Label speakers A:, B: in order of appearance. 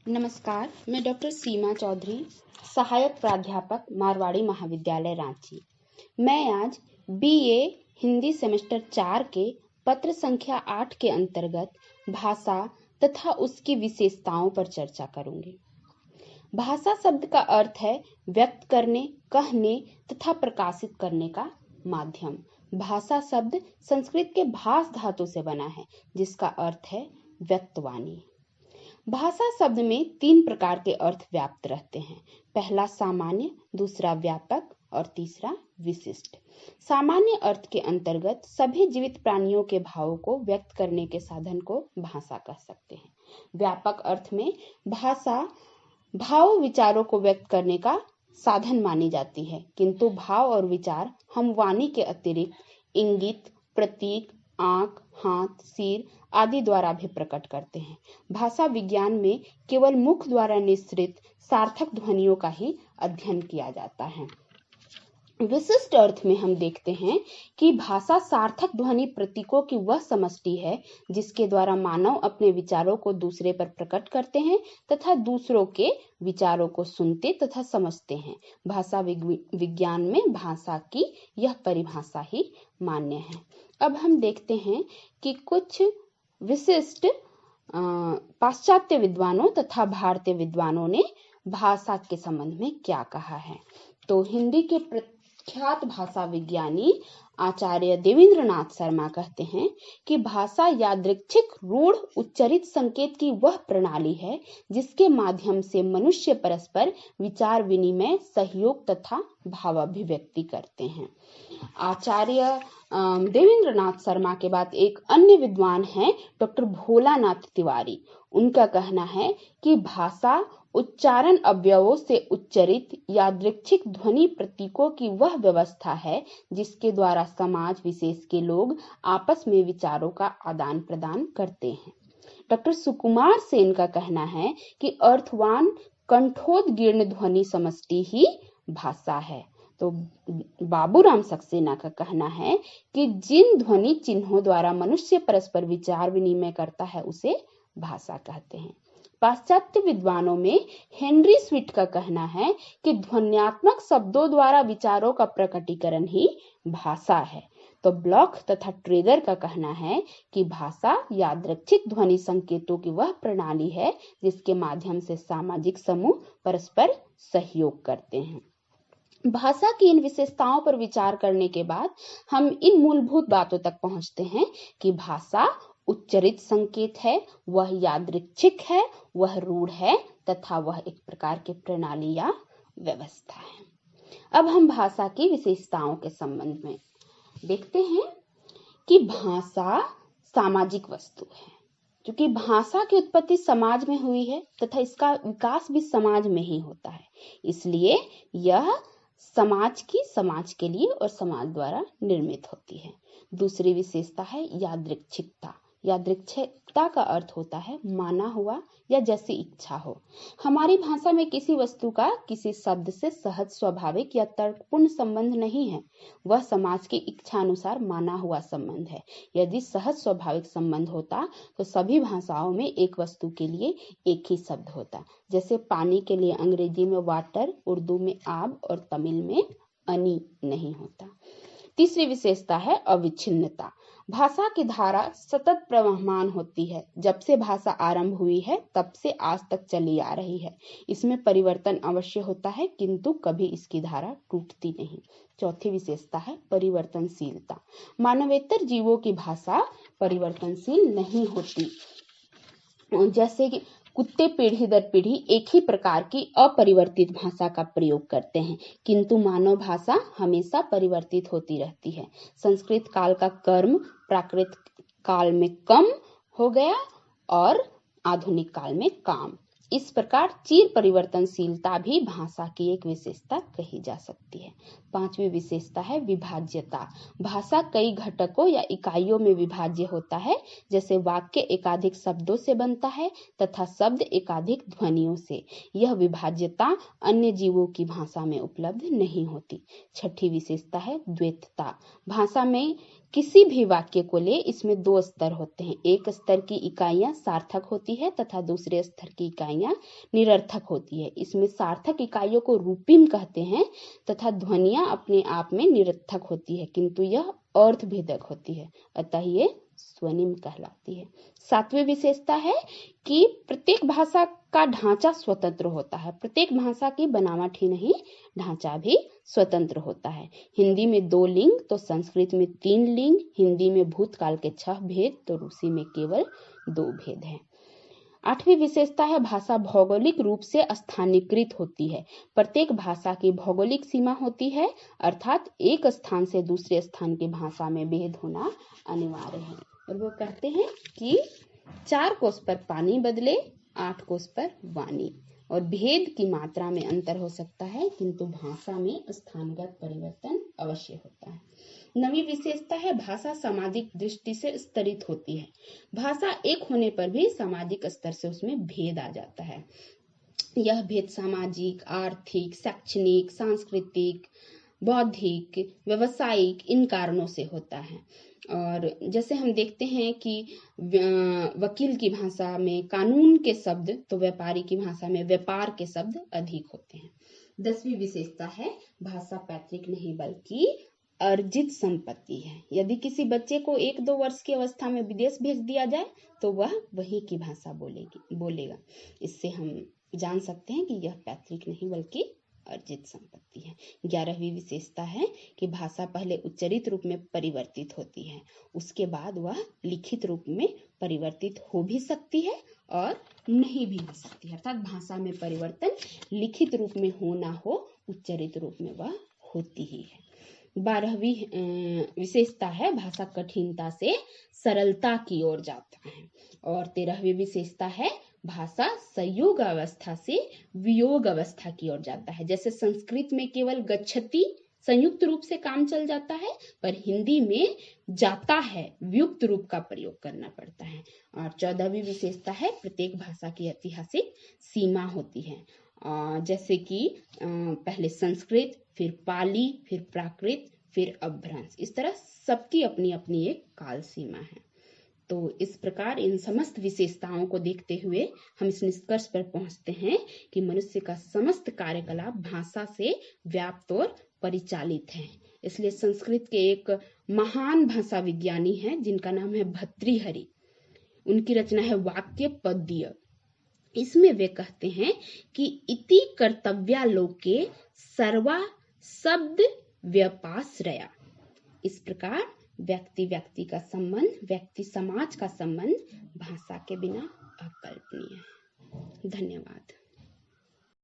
A: नमस्कार, मैं डॉक्टर सीमा चौधरी, सहायक प्राध्यापक मारवाड़ी महाविद्यालय रांची। मैं आज बीए हिंदी सेमेस्टर 4 के पत्र संख्या 8 के अंतर्गत भाषा तथा उसकी विशेषताओं पर चर्चा करूंगी। भाषा शब्द का अर्थ है व्यक्त करने, कहने तथा प्रकाशित करने का माध्यम। भाषा शब्द संस्कृत के भास धातु से बना है, जिसका अर्थ है व्यक्तवाणी। भाषा शब्द में 3 प्रकार के अर्थ व्याप्त रहते हैं। पहला सामान्य, दूसरा व्यापक और तीसरा विशिष्ट। सामान्य अर्थ के अंतर्गत सभी जीवित प्राणियों के भावों को व्यक्त करने के साधन को भाषा कह सकते हैं। व्यापक अर्थ में भाषा भाव विचारों को व्यक्त करने का साधन मानी जाती है, किंतु भाव और विचार हम वाणी के अतिरिक्त इंगित, प्रतीक, आंख, हाथ, सिर आदि द्वारा भी प्रकट करते हैं। भाषा विज्ञान में केवल मुख द्वारा निश्रित सार्थक ध्वनियों का ही अध्ययन किया जाता है। विशिष्ट अर्थ में हम देखते हैं कि भाषा सार्थक ध्वनि प्रतीकों की वह समष्टि है जिसके द्वारा मानव अपने विचारों को दूसरे पर प्रकट करते हैं तथा दूसरों के विचारों को सुनते तथा समझते हैं। भाषा विज्ञान में भाषा की यह परिभाषा ही मान्य है। अब हम देखते हैं कि कुछ विशिष्ट पाश्चात्य विद्वानों तथा भारतीय विद्वानों ने भाषा के संबंध में क्या कहा है। तो हिंदी के प्रख्यात भाषा विज्ञानी आचार्य देवेंद्रनाथ शर्मा कहते हैं कि भाषा यादृच्छिक रूढ़ उच्चरित संकेत की वह प्रणाली है जिसके माध्यम से मनुष्य परस्पर विचार विनिमय, सहयोग तथा भावाभिव्यक्ति करते हैं। आचार्य देवेंद्रनाथ शर्मा के बाद एक अन्य विद्वान हैं डॉक्टर भोलानाथ तिवारी। उनका कहना है कि भाषा उच्चारण अवयवों से उच्चरित यादृच्छिक ध्वनि प्रतीकों की वह व्यवस्था है जिसके द्वारा समाज विशेष के लोग आपस में विचारों का आदान प्रदान करते हैं। डॉक्टर सुकुमार सेन का कहना है कि अर्थवान कंठोदगीर्ण ध्वनि समष्टि ही भाषा है। तो बाबूराम सक्सेना का कहना है कि जिन ध्वनि चिन्हों द्वारा मनुष्य परस्पर विचार विनिमय करता है उसे भाषा कहते हैं। पाश्चात्य विद्वानों में हेनरी स्वीट का कहना है कि ध्वन्यात्मक शब्दों द्वारा विचारों का प्रकटीकरण ही भाषा है। तो ब्लॉक तथा ट्रेगर का कहना है कि भाषा यादृच्छिक ध्वनि संकेतों की वह प्रणाली है जिसके माध्यम से सामाजिक समूह परस्पर सहयोग करते हैं। भाषा की इन विशेषताओं पर विचार करने के बाद हम इन मूलभूत बातों तक पहुंचते हैं कि भाषा उच्चरित संकेत है, वह यादृच्छिक है, वह रूढ़ है तथा वह एक प्रकार की प्रणाली या व्यवस्था है। अब हम भाषा की विशेषताओं के संबंध में देखते हैं कि भाषा सामाजिक वस्तु है। क्योंकि भाषा की उत्पत्ति समाज में हुई है तथा इसका विकास भी समाज में ही होता है, इसलिए यह समाज के लिए और समाज द्वारा निर्मित होती है। दूसरी विशेषता है यादृच्छिकता। यादृच्छिकता का अर्थ होता है माना हुआ या जैसी इच्छा हो। हमारी भाषा में किसी वस्तु का किसी शब्द से सहज, स्वाभाविक या तर्कपूर्ण संबंध नहीं है, वह समाज की इच्छा अनुसार माना हुआ संबंध है। यदि सहज स्वाभाविक संबंध होता तो सभी भाषाओं में एक वस्तु के लिए एक ही शब्द होता। जैसे पानी के लिए अंग्रेजी में वाटर, उर्दू में आब और तमिल में अनि नहीं होता। तीसरी विशेषता है अविच्छिन्नता। भाषा की धारा सतत प्रवहमान होती है। जब से भाषा आरंभ हुई है तब से आज तक चली आ रही है। इसमें परिवर्तन अवश्य होता है किंतु कभी इसकी धारा टूटती नहीं। चौथी विशेषता है परिवर्तनशीलता। मानवेतर जीवों की भाषा परिवर्तनशील नहीं होती। जैसे कि कुत्ते पीढ़ी दर पीढ़ी एक ही प्रकार की अपरिवर्तित भाषा का प्रयोग करते हैं, किंतु मानव भाषा हमेशा परिवर्तित होती रहती है। संस्कृत काल का कर्म प्राकृत काल में कम हो गया और आधुनिक काल में काम। इस प्रकार चिर परिवर्तनशीलता भी भाषा की एक विशेषता कही जा सकती है। पांचवी विशेषता है विभाज्यता। भाषा कई घटकों या इकाइयों में विभाज्य होता है। जैसे वाक्य एकाधिक शब्दों से बनता है तथा शब्द एकाधिक ध्वनियों से। यह विभाज्यता अन्य जीवों की भाषा में उपलब्ध नहीं होती। छठी विशेषता है द्वैतता। भाषा में किसी भी वाक्य को ले, इसमें दो स्तर होते हैं। एक स्तर की इकाइयां सार्थक होती है तथा दूसरे स्तर की इकाइयां निरर्थक होती है। इसमें सार्थक इकाइयों को रूपिम कहते हैं तथा ध्वनियां अपने आप में निरर्थक होती है, किंतु यह अर्थभेदक होती है, अतः ये स्वनिम कहलाती है। सातवीं विशेषता है कि प्रत्येक भाषा का ढांचा स्वतंत्र होता है। प्रत्येक भाषा की बनावट ही नहीं, ढांचा भी स्वतंत्र होता है। हिंदी में 2 लिंग तो संस्कृत में 3 लिंग, हिंदी में भूतकाल के 6 भेद तो रूसी में केवल 2 भेद हैं। 8वीं विशेषता है भाषा भौगोलिक रूप से स्थानीकृत होती है। प्रत्येक भाषा की भौगोलिक सीमा होती है, अर्थात एक स्थान से दूसरे स्थान की भाषा में भेद होना अनिवार्य है। और वो कहते हैं कि 4 कोस पर पानी बदले, 8 कोस पर वाणी, और भेद की मात्रा में अंतर हो सकता है किंतु भाषा में स्थानगत परिवर्तन अवश्य होता है। 9वीं विशेषता है भाषा सामाजिक दृष्टि से स्तरित होती है। भाषा एक होने पर भी सामाजिक स्तर से उसमें भेद आ जाता है। यह भेद सामाजिक, आर्थिक, शैक्षणिक, सांस्कृतिक, बौद्धिक, व्यावसायिक इन कारणों से होता है। और जैसे हम देखते हैं कि वकील की भाषा में कानून के शब्द तो व्यापारी की भाषा में व्यापार के शब्द अधिक होते हैं। 10वीं विशेषता है भाषा पैतृक नहीं बल्कि अर्जित संपत्ति है। यदि किसी बच्चे को 1-2 वर्ष की अवस्था में विदेश भेज दिया जाए तो वह वहीं की भाषा बोलेगा। इससे हम जान सकते हैं कि यह पैतृक नहीं बल्कि अर्जित संपत्ति है। 11वीं विशेषता है कि भाषा पहले उच्चरित रूप में परिवर्तित होती है, उसके बाद वह लिखित रूप में परिवर्तित हो भी सकती है और नहीं भी हो सकती है। अर्थात भाषा में परिवर्तन लिखित रूप में हो ना हो, उच्चरित रूप में वह होती ही है। 12वीं विशेषता है भाषा कठिनता से सरलता की ओर जाता है। और 13वीं विशेषता है भाषा संयोग अवस्था से वियोग अवस्था की ओर जाता है। जैसे संस्कृत में केवल गच्छति संयुक्त रूप से काम चल जाता है, पर हिंदी में जाता है वियुक्त रूप का प्रयोग करना पड़ता है। और 14वीं विशेषता है प्रत्येक भाषा की ऐतिहासिक सीमा होती है। जैसे कि पहले संस्कृत, फिर पाली, फिर प्राकृत, फिर अपभ्रंश, इस तरह सबकी अपनी अपनी एक काल सीमा है। तो इस प्रकार इन समस्त विशेषताओं को देखते हुए हम इस निष्कर्ष पर पहुंचते हैं कि मनुष्य का समस्त कार्यकलाप भाषा से व्याप्त और परिचालित है। इसलिए संस्कृत के एक महान भाषा विज्ञानी हैं जिनका नाम है भर्तृहरि। उनकी रचना है वाक्य पद्य। इसमें वे कहते हैं कि इति कर्तव्या लोके सर्वा शब्द व्यपाश्रया। इस प्रकार व्यक्ति का संबंध, व्यक्ति समाज का संबंध भाषा के बिना अकल्पनीय है। धन्यवाद।